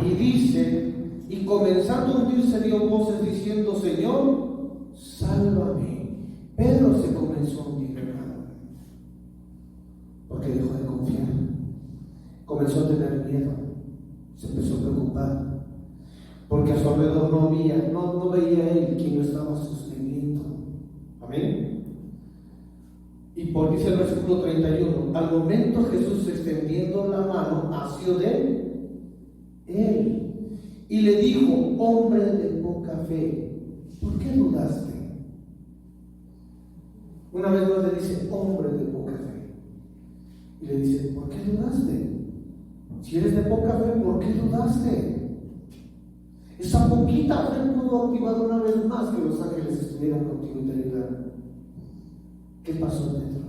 Y dice: y comenzando a hundirse dio voces diciendo: Señor, sálvame. Pedro se comenzó a hundir, hermano, porque dejó de confiar. Comenzó a tener miedo, se empezó a preocupar, porque a su alrededor no veía él quien lo estaba sosteniendo. Amén. Y dice el versículo 31: al momento Jesús, extendiendo la mano, asió de él y le dijo: hombre de poca fe, ¿por qué dudaste? Una vez más le dice: hombre de poca fe. Y le dice: ¿por qué dudaste? Si eres de poca fe, ¿por qué dudaste? Esa poquita fe pudo activar una vez más que los ángeles estuvieran contigo y te ayudaran. ¿Qué pasó, Pedro?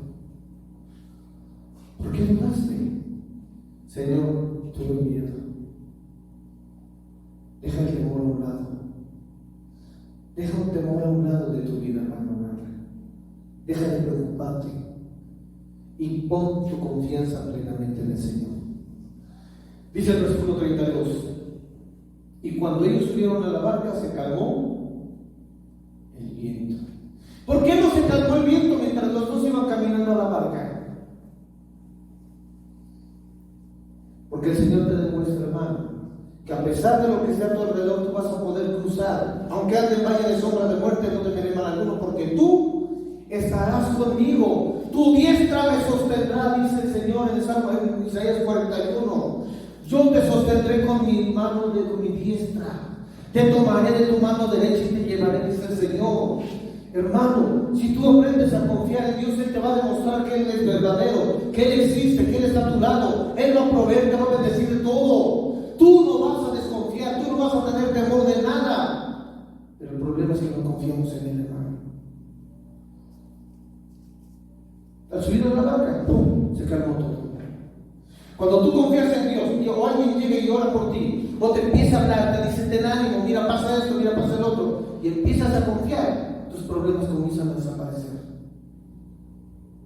¿Por qué dudaste? Señor, tuve miedo. Deja el temor a un lado. Deja un temor a un lado de tu vida, hermano. Deja de preocuparte y pon tu confianza plenamente en el Señor. Dice el versículo 32: y cuando ellos subieron a la barca, se calmó el viento. ¿Por qué no se calmó el viento mientras los dos iban caminando a la barca? Porque el Señor te demuestra, hermano, que a pesar de lo que sea a tu alrededor, tú vas a poder cruzar. Aunque ande en valle de sombra de muerte, no temeré mal alguno, porque tú estarás conmigo. Tu diestra me sostendrá, dice el Señor en Isaías 41. Yo te sostendré con mi mano, con mi diestra. Te tomaré de tu mano derecha y te llevaré, dice el Señor. Hermano, si tú aprendes a confiar en Dios, Él te va a demostrar que Él es verdadero, que Él existe, que Él está a tu lado. Él va a proveer, te va a bendecir de todo. Tú no vas a desconfiar, tú no vas a tener temor de nada. Pero el problema es que no confiamos en Él, hermano. Al subir a la barca, ¡pum!, se calmó todo. Cuando tú confías en Dios, o alguien llega y ora por ti, o te empieza a hablar, te dice: ten ánimo, mira, pasa esto, mira, pasa el otro, y empiezas a confiar, tus problemas comienzan a desaparecer.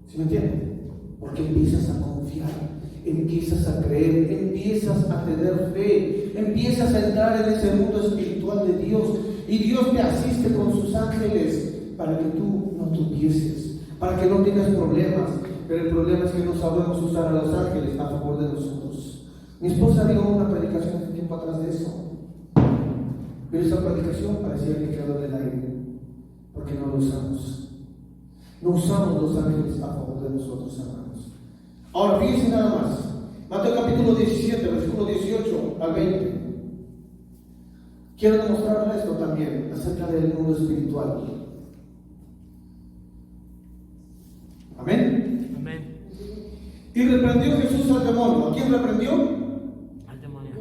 ¿Sí me entienden? Porque empiezas a confiar, empiezas a creer, empiezas a tener fe, empiezas a entrar en ese mundo espiritual de Dios, y Dios te asiste con sus ángeles para que tú no tropieces, para que no tengas problemas. Pero el problema es que no sabemos usar a los ángeles a favor de nosotros. Mi esposa dio una predicación hace tiempo atrás de eso, pero esa predicación parecía que quedó en el aire porque no lo usamos. No usamos los ángeles a favor de nosotros, hermanos. Ahora, fíjense nada más. Mateo capítulo 17, versículo 18 al 20. Quiero demostrarles esto también acerca del mundo espiritual. Amén. Amén. Y reprendió Jesús al demonio. ¿A quién reprendió? Al demonio.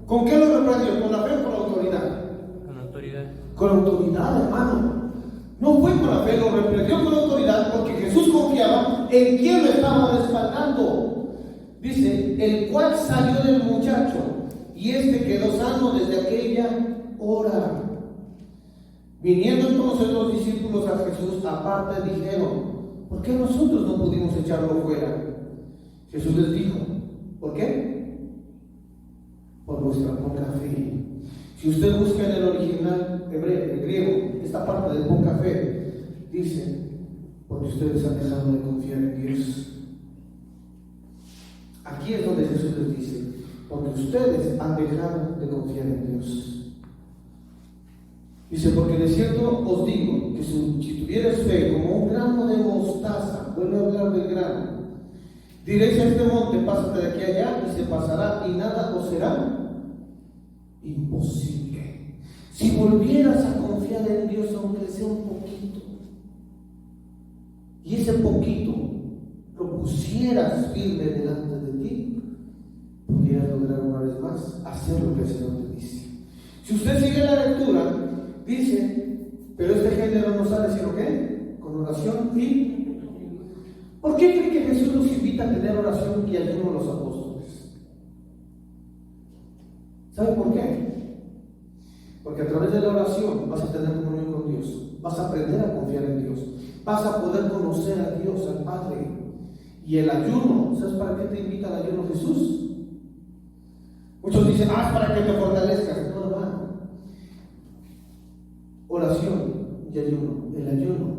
¿Con qué lo reprendió? ¿Con la fe o con la autoridad? Con autoridad. Con autoridad, hermano. No fue con la fe, lo reprendió con autoridad porque Jesús confiaba en quien lo estaba respaldando. Dice, el cual salió del muchacho y este quedó sano desde aquella hora. Viniendo entonces los discípulos a Jesús aparte dijeron, ¿por qué nosotros no pudimos echarlo fuera? Jesús les dijo, ¿por qué? Por vuestra poca fe. Si usted busca en el original hebreo, el griego, esta parte de poca fe, dice, porque ustedes han dejado de confiar en Dios. Aquí es donde Jesús les dice, porque ustedes han dejado de confiar en Dios. Dice, porque de cierto os digo que si tuvierais fe como un grano de mostaza, vuelve a hablar del grano, diréis a este monte, pásate de aquí allá, y se pasará, y nada os será imposible. Si volvieras a confiar en Dios, aunque sea un poquito, y ese poquito lo pusieras firme delante de ti, pudieras lograr una vez más hacer lo que el Señor te dice. Si usted sigue la lectura, dice, pero este género no sale sino ¿qué? Con oración y... ¿Por qué cree que Jesús nos invita a tener oración y ayuno a los apóstoles? ¿Sabe por qué? Porque a través de la oración vas a tener comunión con Dios, vas a aprender a confiar en Dios, vas a poder conocer a Dios, al Padre. Y el ayuno, ¿sabes para qué te invita al ayuno Jesús? Muchos dicen, es para que te fortalezcas. No, hermano. Oración y ayuno. El ayuno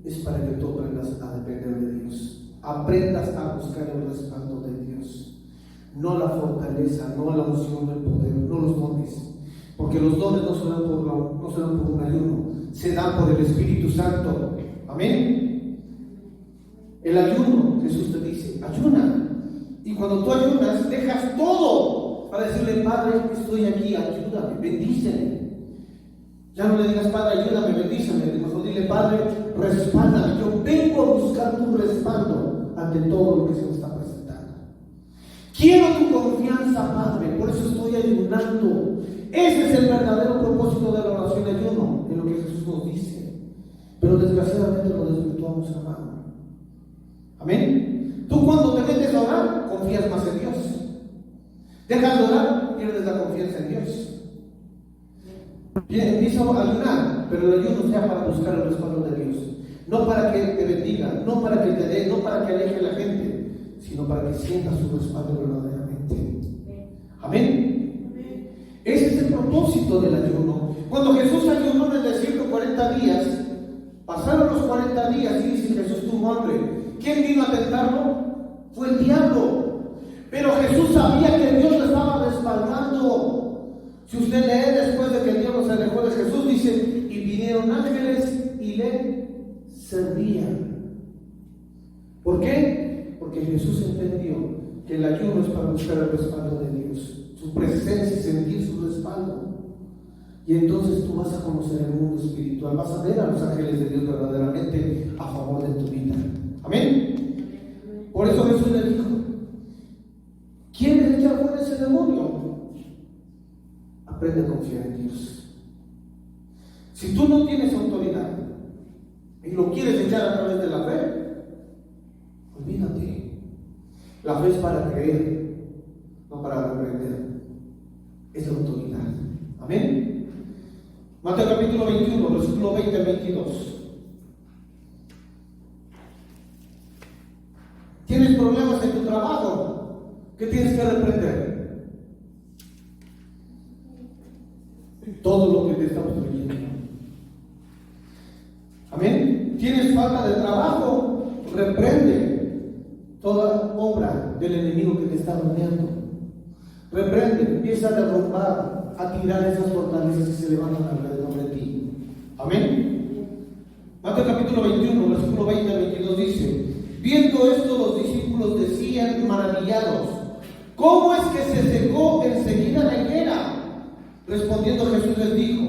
es para que tú aprendas a depender de Dios. Aprendas a buscar el respaldo de Dios. No la fortaleza, no la unción del poder, no los dones. Porque los dones no se dan por un ayuno, se dan por el Espíritu Santo. Amén. El ayuno, Jesús te dice, ayuna. Y cuando tú ayunas, dejas todo para decirle, Padre, estoy aquí, ayúdame, bendíceme. Ya no le digas, Padre, ayúdame, bendíceme. Mejor dile, Padre, respáldame. Yo vengo a buscar tu respaldo ante todo lo que se me está presentando. Quiero tu confianza, Padre, por eso estoy ayunando. Ese es el verdadero propósito de la oración y ayuno, en lo que Jesús nos dice. Pero desgraciadamente lo desvirtuamos, hermano. Amén. Tú cuando te metes a orar, confías más en Dios. Dejas de orar, pierdes la confianza en Dios. Bien, empieza a ayunar, pero el ayuno sea para buscar el respaldo de Dios. No para que te bendiga, no para que te dé, no para que aleje a la gente, sino para que sientas su respaldo verdaderamente. Amén. Ese es el propósito del ayuno. Cuando Jesús ayunó en el desierto 40 días, pasaron los 40 días y dice Jesús tuvo hambre. ¿Quién vino a tentarlo? Fue el diablo. Pero Jesús sabía que Dios le estaba respaldando. Si usted lee después de que el diablo se alejó de Jesús, dice, y vinieron ángeles y le servían. ¿Por qué? Porque Jesús entendió que el ayuno es para buscar el respaldo de Dios, su presencia y sentir su respaldo. Y entonces tú vas a conocer el mundo espiritual, vas a ver a los ángeles de Dios verdaderamente a favor de tu vida. Amén. Por eso Jesús le dijo, ¿quieres echar fuera ese demonio? Aprende a confiar en Dios. Si tú no tienes autoridad y lo quieres echar a través de la fe, olvídate. La fe es para creer, no para reprender. Es la autoridad. Amén. Mateo capítulo 21, versículo 20 al 22. ¿Tienes problemas en tu trabajo? ¿Qué tienes que reprender? Todo lo que te está obstruyendo. Amén. ¿Tienes falta de trabajo? Reprende toda obra del enemigo que te está rodeando. Reprende, empieza a derrumbar, a tirar esas fortalezas que se levantan alrededor de ti. Amén. Mateo capítulo 21, versículo 20 Viendo esto, los discípulos decían maravillados: ¿cómo es que se secó enseguida la higuera? Respondiendo Jesús les dijo: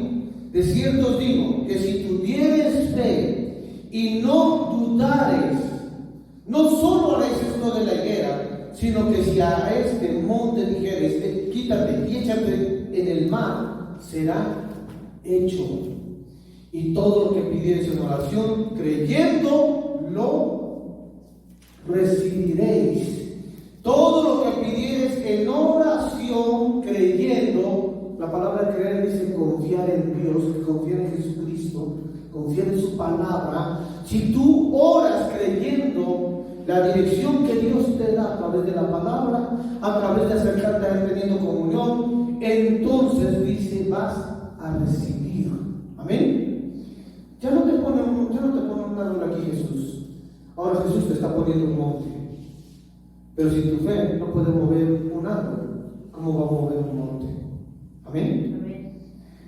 de cierto os digo que si tuviereis fe y no dudareis, no solo haréis esto de la higuera, sino que si a este monte dijereis: quítate y échate en el mar, será hecho. Y todo lo que pidiereis en oración, creyendo, lo recibiréis. Todo lo que pidiereis en oración, creyendo. La palabra creer dice confiar en Dios, confiar en Jesucristo, confiar en su palabra. Si tú oras creyendo la dirección que Dios te da a través de la palabra, a través de acercarte a Él teniendo comunión, entonces dice: vas a recibir. Amén. Ya no te pone un árbol aquí Jesús. Ahora Jesús te está poniendo un monte. Pero si tu fe no puede mover un árbol, ¿cómo va a mover un monte? Amén.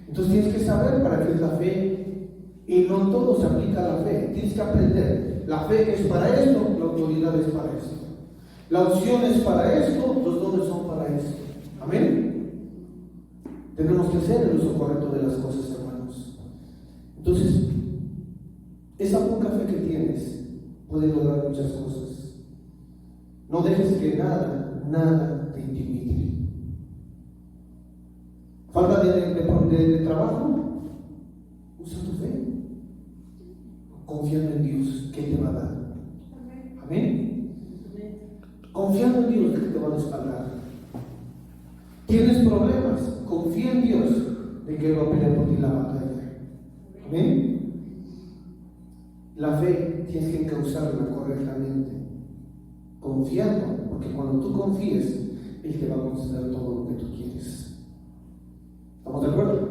Entonces tienes que saber para qué es la fe. Y no todo se aplica a la fe. Tienes que aprender. La fe es para esto, la autoridad es para esto. La opción es para esto, los dones son para esto. Amén. Tenemos que hacer el uso correcto de las cosas, hermanos. Entonces, esa poca fe que tienes puede lograr muchas cosas. No dejes que nada te intimide. Falta de trabajo, usa tu fe, confiando en Dios que te va a dar. Amén. Confiando en Dios de que te va a respaldar. Tienes problemas, confía en Dios de que Él va a pelear por ti la batalla. Amén. La fe tienes que encauzarla correctamente, confiando, porque cuando tú confíes, Él te va a conceder todo lo que tú quieres. ¿Estamos de acuerdo?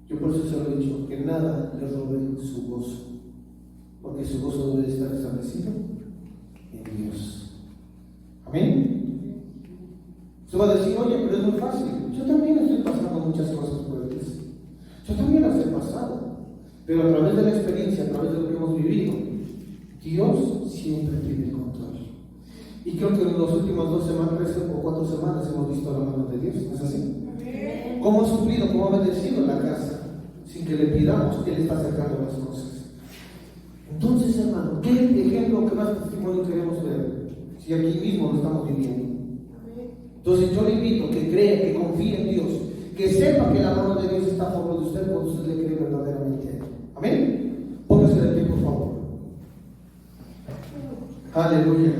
Yo por eso se lo he dicho, que nada le robe su gozo, porque su gozo debe estar establecido en Dios. Amén. Usted va a decir: oye, pero es muy fácil. Yo también estoy pasando muchas cosas por el deseo. Yo también las he pasado. Pero a través de la experiencia, a través de lo que hemos vivido, Dios siempre tiene el control. Y creo que en las últimas 2 semanas, 3 o 4 semanas hemos visto la mano de Dios. ¿No es así? ¿Cómo ha suplido, cómo ha bendecido la casa? Sin que le pidamos, Él está sacando las cosas. Entonces, hermano, ¿qué ejemplo, qué más testimonio queremos ver? Si aquí mismo lo estamos viviendo. Entonces yo le invito que crea, que confíe en Dios, que sepa que la mano de Dios está a favor de usted cuando usted le cree verdaderamente a Él. Amén. Póngase de pie, por favor. Aleluya.